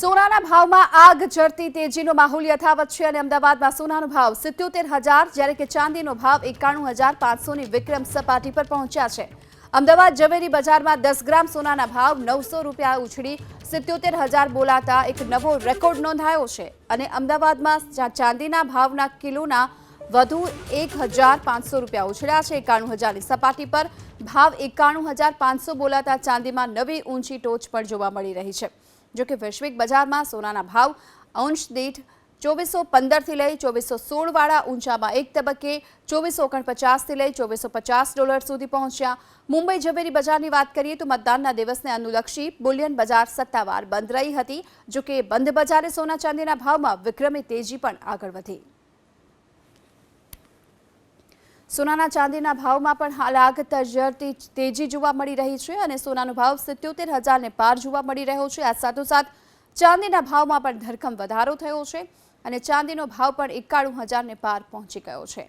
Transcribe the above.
સોનાના ભાવમાં આગ ઝરતી તેજીનો માહોલ યથાવત છે અને અમદાવાદમાં સોનાનો ભાવ 77,000 જ્યારે કે ચાંદીનો ભાવ 91,500ની વિક્રમ સપાટી પર પહોંચ્યા છે। અમદાવાદ ઝવેરી બજારમાં 10 ગ્રામ સોનાના ભાવ 900 રૂપિયા ઉછળી 77,000 બોલાતા એક નવો રેકોર્ડ નોંધાયો છે અને અમદાવાદમાં ચાંદીના ભાવના કિલોના વધુ 1,500 રૂપિયા ઉછળ્યા છે। 91,000ની સપાટી પર ભાવ 91,500 બોલાતા ચાંદીમાં નવી ઊંચી ટોચ પર જોવા મળી રહી છે। जो कि वैश्विक बजार में सोना भाव अंश दीठ 2415 थी लई 2416 वाला ऊंचा में एक तबक्के 2449 थी लई $2450 सुधी पहुंचा। मुंबई झवेरी बजार की बात करिए तो मतदान दिवस ने अनुलक्षी बुलियन बजार सत्तावार बंद रही थी। जो कि बंद बजारे सोना चांदी भाव में विक्रमी तेजी पण आगळ वधी। सोना चांदीना भाव में पण हाल आग झरती तेजी जोवा मळी रही है और सोनानो भाव 77,000 ने पार जोवा मळी रह्यो छे। आ साथोसाथ चांदीना भाव में पण धरखम वधारो थयो छे और चांदीनो भाव पण 91,000 ने पार पहोंची गयो छे।